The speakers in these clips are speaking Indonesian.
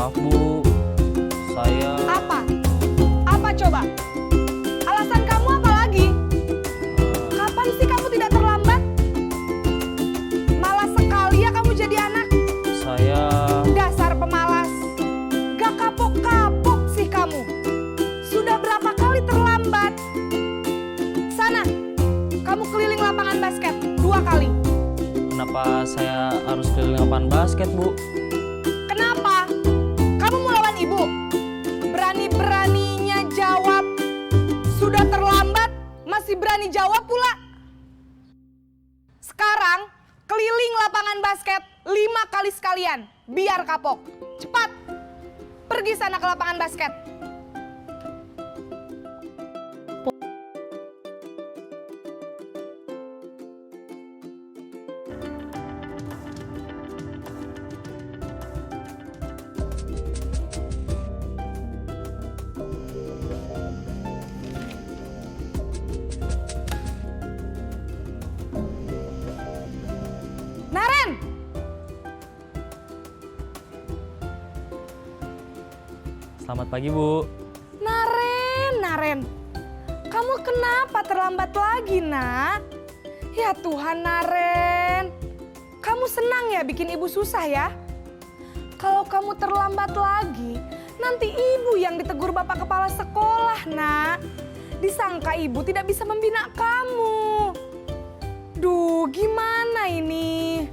Maaf Bu, saya... Apa? Apa coba? Alasan kamu apa lagi? Kapan sih kamu tidak terlambat? Malas sekali ya kamu jadi anak. Saya... Dasar pemalas. Gak kapok-kapok sih kamu. Sudah berapa kali terlambat? Sana, kamu keliling lapangan basket 2 kali. Kenapa saya harus keliling lapangan basket Bu? Kenapa? Kamu mau lawan ibu? Berani-beraninya jawab. Sudah terlambat, masih berani jawab pula. Sekarang, keliling lapangan basket 5 kali sekalian. Biar kapok. Cepat, pergi sana ke lapangan basket. Naren! Selamat pagi Bu. Naren. Kamu kenapa terlambat lagi, nak? Ya Tuhan, Naren. Kamu senang ya bikin ibu susah ya? Kalau kamu terlambat lagi, nanti ibu yang ditegur bapak kepala sekolah, nak. Disangka ibu tidak bisa membina kamu. Duh, gimana ini?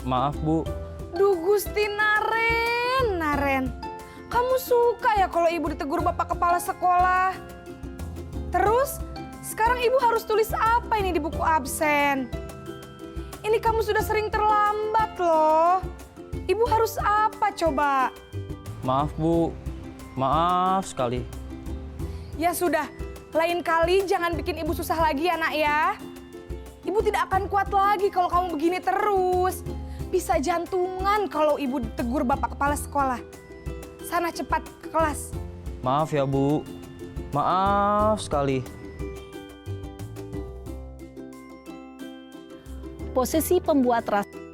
Maaf Bu. Duh Gusti Naren. Kamu suka ya kalau ibu ditegur bapak kepala sekolah? Terus, sekarang ibu harus tulis apa ini di buku absen? Ini kamu sudah sering terlambat loh. Ibu harus apa coba? Maaf Bu. Maaf sekali. Ya sudah, lain kali jangan bikin ibu susah lagi ya nak ya. Ibu tidak akan kuat lagi kalau kamu begini terus. Bisa jantungan kalau ibu ditegur bapak kepala sekolah. Sana cepat ke kelas. Maaf ya Bu. Maaf sekali. Posisi pembuat rasa.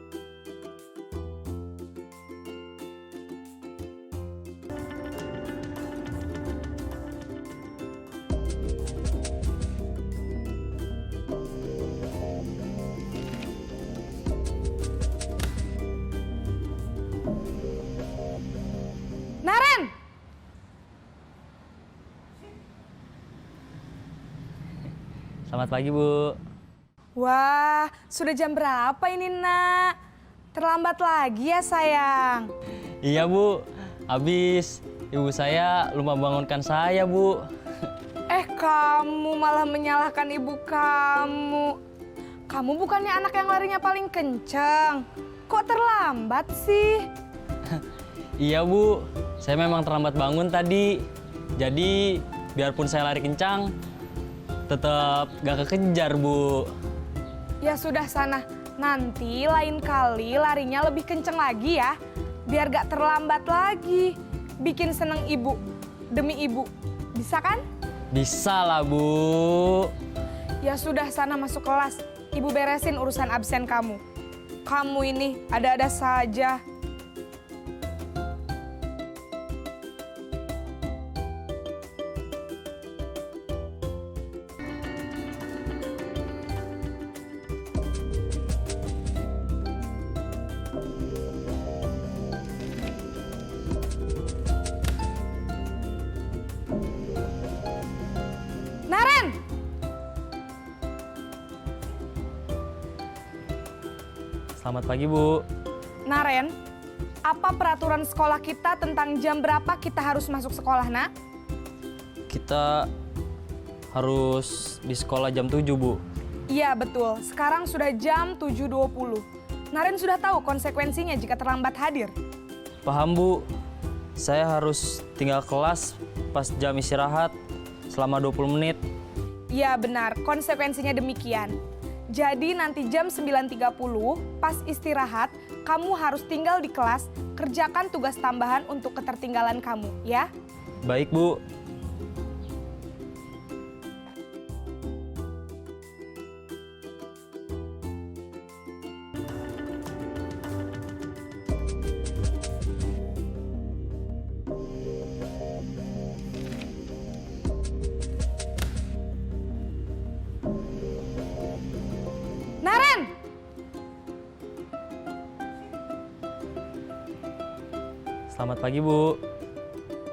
Naren! Selamat pagi Bu. Wah, sudah jam berapa ini nak? Terlambat lagi ya sayang. Iya Bu. Habis ibu saya lupa bangunkan saya Bu. Kamu malah menyalahkan ibu kamu. Kamu bukannya anak yang larinya paling kenceng. Kok terlambat sih? Iya Bu. Saya memang terlambat bangun tadi. Jadi biarpun saya lari kencang, tetap gak kekejar Bu. Ya sudah sana, nanti lain kali larinya lebih kenceng lagi ya. Biar gak terlambat lagi. Bikin seneng ibu, demi ibu. Bisa kan? Bisa lah Bu. Ya sudah sana masuk kelas. Ibu beresin urusan absen kamu. Kamu ini ada-ada saja. Naren! Selamat pagi Bu. Naren, apa peraturan sekolah kita tentang jam berapa kita harus masuk sekolah, nak? Kita harus di sekolah jam 7 Bu. Iya betul, sekarang sudah jam 7.20. Naren sudah tahu konsekuensinya jika terlambat hadir. Paham Bu. Saya harus tinggal kelas pas jam istirahat selama 20 menit. Iya benar, konsekuensinya demikian. Jadi nanti jam 9.30 pas istirahat, kamu harus tinggal di kelas, kerjakan tugas tambahan untuk ketertinggalan kamu, ya? Baik Bu. Selamat pagi, Bu.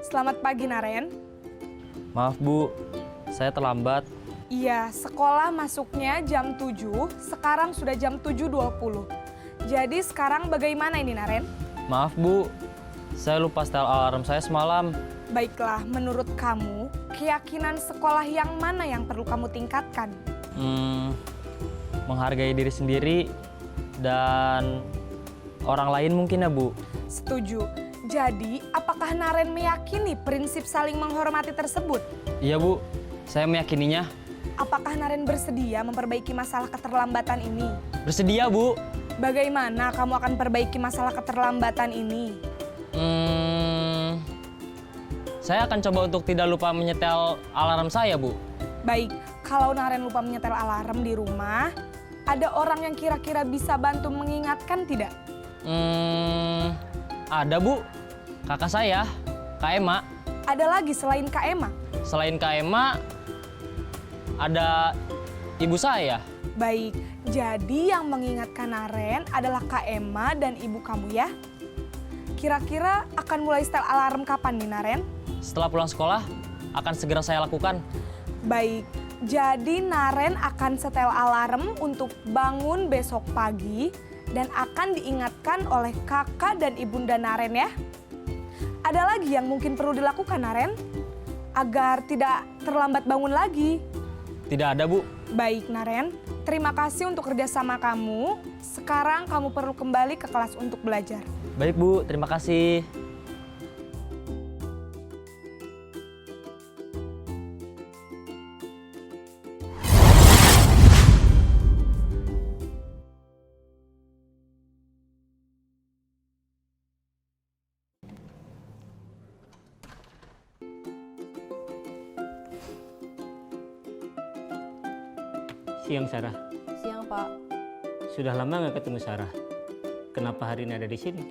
Selamat pagi, Naren. Maaf, Bu. Saya terlambat. Iya, sekolah masuknya jam 7, sekarang sudah jam 7.20. Jadi sekarang bagaimana ini, Naren? Maaf, Bu. Saya lupa setel alarm saya semalam. Baiklah, menurut kamu, keyakinan sekolah yang mana yang perlu kamu tingkatkan? Menghargai diri sendiri dan orang lain mungkin ya, Bu. Setuju. Jadi, apakah Naren meyakini prinsip saling menghormati tersebut? Iya, Bu. Saya meyakininya. Apakah Naren bersedia memperbaiki masalah keterlambatan ini? Bersedia, Bu. Bagaimana kamu akan perbaiki masalah keterlambatan ini? Saya akan coba untuk tidak lupa menyetel alarm saya, Bu. Baik, kalau Naren lupa menyetel alarm di rumah, ada orang yang kira-kira bisa bantu mengingatkan tidak? Ada, Bu. Kakak saya, Kak Ema. Ada lagi selain Kak Ema? Selain Kak Ema, ada ibu saya. Baik, jadi yang mengingatkan Naren adalah Kak Ema dan ibu kamu ya? Kira-kira akan mulai setel alarm kapan nih, Naren? Setelah pulang sekolah, akan segera saya lakukan. Baik, jadi Naren akan setel alarm untuk bangun besok pagi dan akan diingatkan oleh kakak dan ibunda Naren ya. Ada lagi yang mungkin perlu dilakukan, Naren? Agar tidak terlambat bangun lagi. Tidak ada, Bu. Baik, Naren. Terima kasih untuk kerjasama kamu. Sekarang kamu perlu kembali ke kelas untuk belajar. Baik, Bu. Terima kasih. Siang, Sarah. Siang, Pak. Sudah lama nggak ketemu Sarah. Kenapa hari ini ada di sini?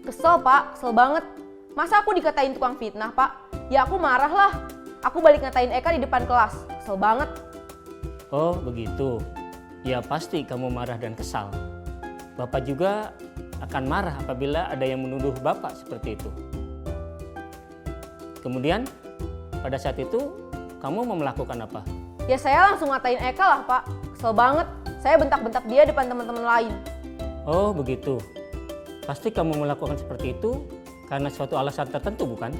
Kesel, Pak. Kesel banget. Masa aku dikatain tukang fitnah, Pak? Ya aku marah lah. Aku balik ngatain Eka di depan kelas. Kesel banget. Oh, begitu. Ya pasti kamu marah dan kesal. Bapak juga akan marah apabila ada yang menuduh Bapak seperti itu. Kemudian, pada saat itu, kamu mau melakukan apa? Ya saya langsung ngatain Eka lah, Pak. Kesel banget. Saya bentak-bentak dia depan teman-teman lain. Oh, begitu. Pasti kamu melakukan seperti itu karena suatu alasan tertentu, bukan?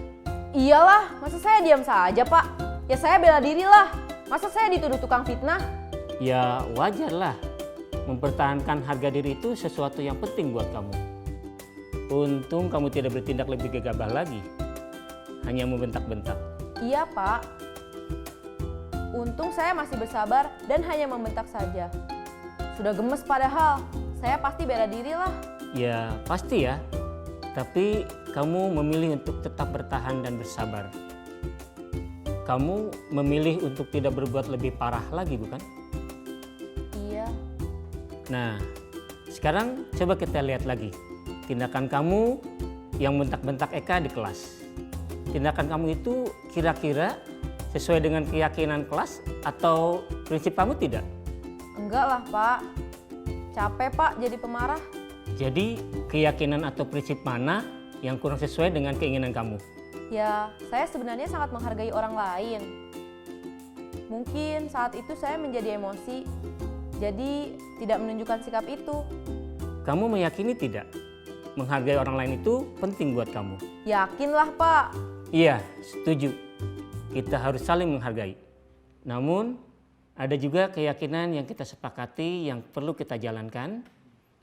Iyalah, masa saya diam saja, Pak? Ya saya bela diri lah. Masa saya dituduh tukang fitnah? Ya wajarlah. Mempertahankan harga diri itu sesuatu yang penting buat kamu. Untung kamu tidak bertindak lebih gegabah lagi. Hanya membentak-bentak. Iya, Pak. Untung saya masih bersabar dan hanya membentak saja. Sudah gemes padahal. Saya pasti bela diri lah. Ya pasti ya. Tapi kamu memilih untuk tetap bertahan dan bersabar. Kamu memilih untuk tidak berbuat lebih parah lagi, bukan? Iya. Nah, sekarang coba kita lihat lagi. Tindakan kamu yang bentak-bentak Eka di kelas. Tindakan kamu itu kira-kira sesuai dengan keyakinan kelas atau prinsip kamu tidak? Enggak lah, Pak. Capek, Pak, jadi pemarah. Jadi keyakinan atau prinsip mana yang kurang sesuai dengan keinginan kamu? Ya, saya sebenarnya sangat menghargai orang lain. Mungkin saat itu saya menjadi emosi, jadi tidak menunjukkan sikap itu. Kamu meyakini tidak? Menghargai orang lain itu penting buat kamu. Yakinlah, Pak. Iya, setuju. Kita harus saling menghargai. Namun, ada juga keyakinan yang kita sepakati yang perlu kita jalankan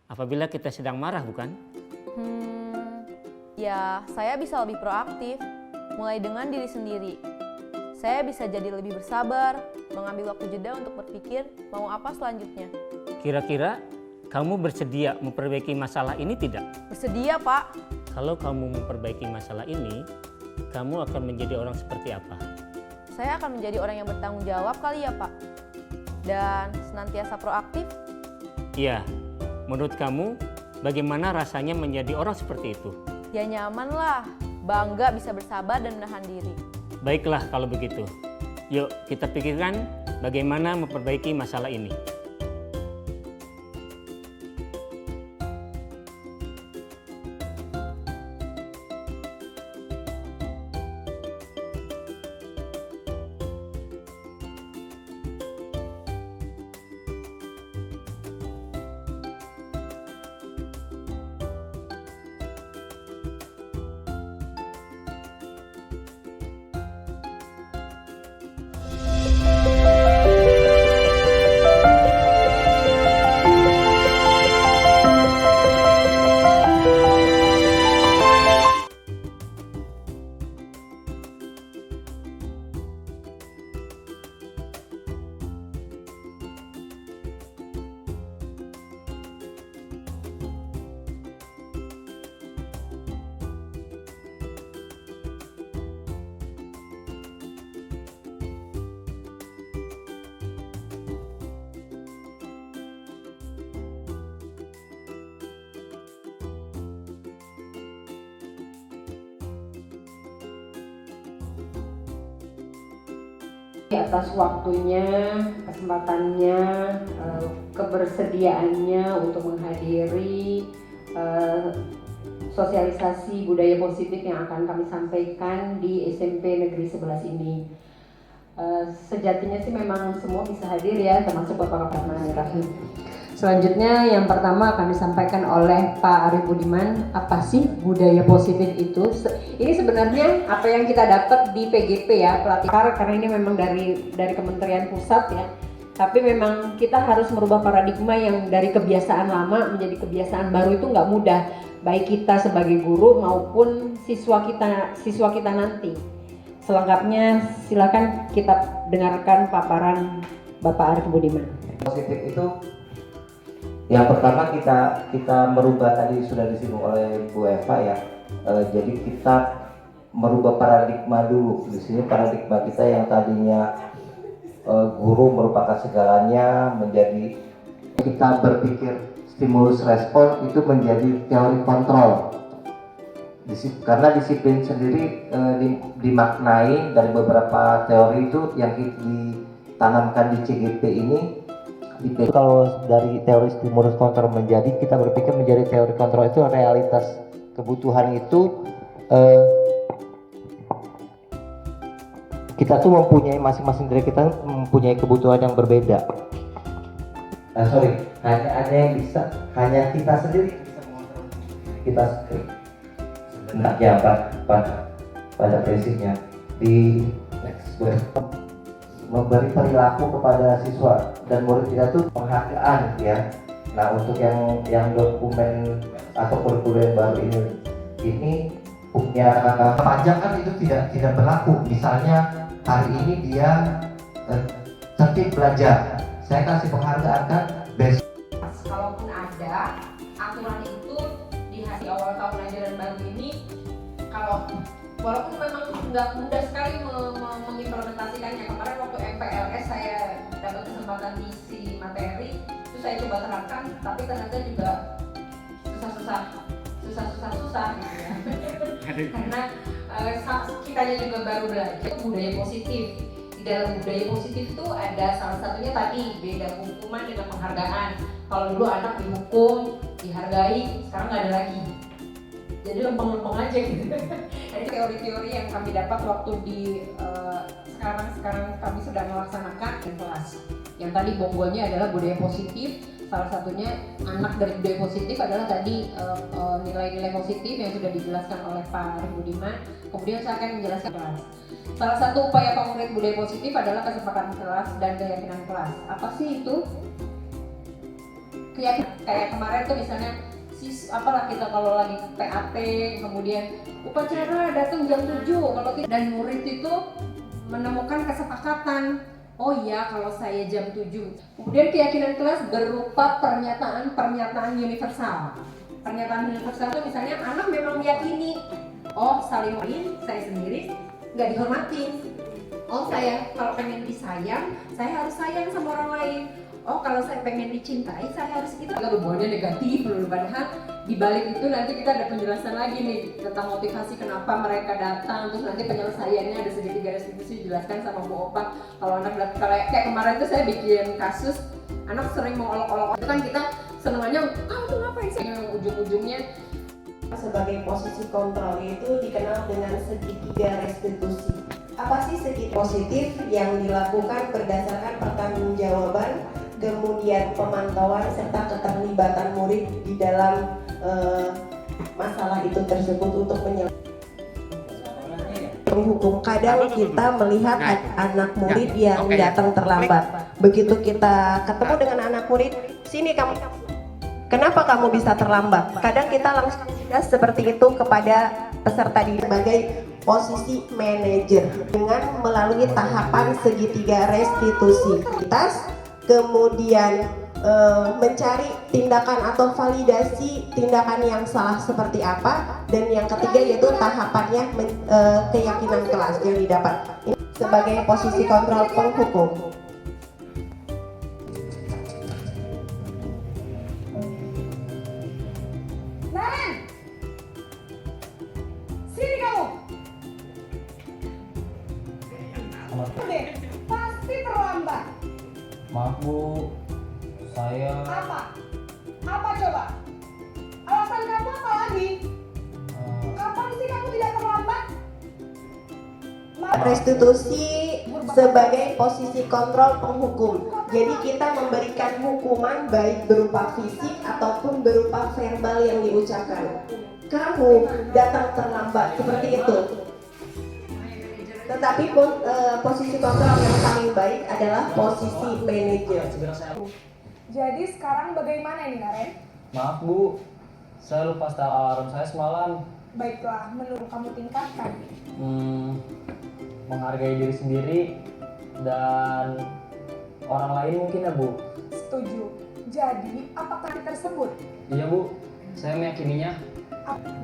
apabila kita sedang marah, bukan? Ya, saya bisa lebih proaktif, mulai dengan diri sendiri. Saya bisa jadi lebih bersabar, mengambil waktu jeda untuk berpikir mau apa selanjutnya. Kira-kira kamu bersedia memperbaiki masalah ini tidak? Bersedia, Pak. Kalau kamu memperbaiki masalah ini, kamu akan menjadi orang seperti apa? Saya akan menjadi orang yang bertanggung jawab kali ya, Pak. Dan senantiasa proaktif. Iya, menurut kamu bagaimana rasanya menjadi orang seperti itu? Ya nyaman lah, bangga bisa bersabar dan menahan diri. Baiklah kalau begitu. Yuk kita pikirkan bagaimana memperbaiki masalah ini. atas waktunya, kesempatannya, kebersediaannya untuk menghadiri sosialisasi budaya positif yang akan kami sampaikan di SMP Negeri 11 ini. Sejatinya sih memang semua bisa hadir ya, termasuk Bapak Kapolres Rahim. Selanjutnya yang pertama akan disampaikan oleh Pak Arif Budiman, apa sih budaya positif itu? Ini sebenarnya apa yang kita dapat di PGP ya, pelatihan, karena ini memang dari Kementerian Pusat ya. Tapi memang kita harus merubah paradigma yang dari kebiasaan lama menjadi kebiasaan baru itu nggak mudah, baik kita sebagai guru maupun siswa kita nanti. Selengkapnya silakan kita dengarkan paparan Bapak Arif Budiman. Positif itu yang pertama kita merubah, tadi sudah disinggung oleh Bu Eva ya. Jadi kita merubah paradigma dulu. Di sini paradigma kita yang tadinya guru merupakan segalanya, menjadi kita berpikir stimulus respon itu menjadi teori kontrol. Karena disiplin sendiri dimaknai dari beberapa teori itu yang ditanamkan di CGP ini. Kalau dari teori stimulus kontrol menjadi, kita berpikir menjadi teori kontrol itu realitas kebutuhan itu kita tuh mempunyai, masing-masing dari kita mempunyai kebutuhan yang berbeda. Hanya yang bisa, hanya kita sendiri bisa mengontrol kita sendiri. Sebenarnya pada prinsipnya di next web memberi perilaku kepada siswa dan murid kita tuh penghargaan ya. Nah, untuk yang dokumen atau kurikulum baru ini punya pajak kan itu tidak berlaku. Misalnya hari ini dia tertib belajar, saya kasih penghargaan kan besok. Kalaupun ada aturan itu di hari awal tahun ajaran baru ini, kalau walaupun memang nggak mudah sekali mengimplementasikannya. Kemarin waktu MPLS saya dapat kesempatan ngisi materi, itu saya coba terapkan, tapi ternyata juga susah gitu ya. Karena kitanya juga baru belajar budaya positif. Di dalam budaya positif itu ada salah satunya tadi beda hukuman dengan penghargaan. Kalau dulu anak dihukum, dihargai, sekarang nggak ada lagi. Jadi lempeng-lempeng aja gitu. Jadi teori-teori yang kami dapat waktu di sekarang kami sedang melaksanakan di kelas. Yang tadi bonggolnya adalah budaya positif. Salah satunya anak dari budaya positif adalah tadi nilai-nilai positif yang sudah dijelaskan oleh Pak Arif Budiman. Kemudian saya akan menjelaskan kelas. Salah satu upaya konkret budaya positif adalah kesepakatan kelas dan keyakinan kelas. Apa sih itu? Keyakinan kayak kemarin tuh misalnya apalah kita kalau lagi PAT, kemudian upacara datang jam 7 kalau kita, dan murid itu menemukan kesepakatan. Oh iya, kalau saya jam 7. Kemudian keyakinan kelas berupa pernyataan universal. Pernyataan universal itu misalnya anak memang meyakini, oh saling saya sendiri nggak dihormatin. Oh saya kalau pengen disayang, saya harus sayang sama orang lain. Oh kalau saya pengen dicintai, saya harus itu. Kalau hubungannya negatif, padahal di balik itu nanti kita ada penjelasan lagi nih tentang motivasi kenapa mereka datang, terus nanti penyelesaiannya ada segitiga restitusi dijelaskan sama Bu Opa. Kalau anak kayak kemarin tuh saya bikin kasus anak sering mengolok-olok, itu kan kita senangnya kamu ngapain sih, ujung-ujungnya sebagai posisi kontrol itu dikenal dengan segitiga restitusi. Apa sih segitiga positif yang dilakukan berdasarkan pertanggungjawaban, kemudian pemantauan serta keterlibatan murid di dalam masalah itu tersebut untuk penghukum. Kadang kita melihat anak murid yang datang terlambat. Begitu kita ketemu dengan anak murid, sini kamu, kenapa kamu bisa terlambat? Kadang kita langsung seperti itu kepada peserta didik sebagai posisi manajer dengan melalui tahapan segitiga restitusi. Kemudian mencari tindakan atau validasi tindakan yang salah seperti apa, dan yang ketiga yaitu tahapannya keyakinan kelas yang didapat sebagai posisi kontrol penghukum. Naren, sini kamu. Deh, Pak Maaf Bu, saya... Apa? Apa coba? Alasan kamu apa lagi? Kapan sih kamu tidak terlambat? Restitusi sebagai posisi kontrol penghukum. Jadi kita memberikan hukuman baik berupa fisik ataupun berupa verbal yang diucapkan. Kamu datang terlambat seperti itu. Tetapi posisi kontrol yang paling baik adalah posisi manajer. Jadi sekarang bagaimana ini Naren? Maaf Bu, saya lupa setel alarm saya semalam. Baiklah, menurut kamu tingkatkan. Menghargai diri sendiri dan orang lain mungkin ya Bu. Setuju. Jadi, apakah hal tersebut? Iya Bu, saya meyakininya.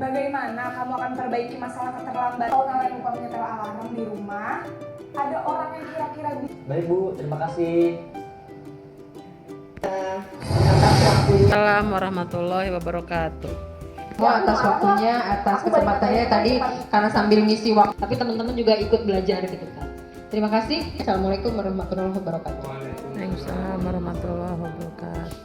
Bagaimana kamu akan perbaiki masalah keterlambatan? Kalau Naren lupa menyetel alarm di rumah, ada orang yang kira-kira bisa. Baik Bu, terima kasih. Assalamualaikum warahmatullahi wabarakatuh. Atas waktunya, atas kesempatannya tadi karena sambil ngisi waktu, tapi teman-teman juga ikut belajar gitu kan. Terima kasih. Assalamualaikum warahmatullahi wabarakatuh. Waalaikumsalam warahmatullahi wabarakatuh.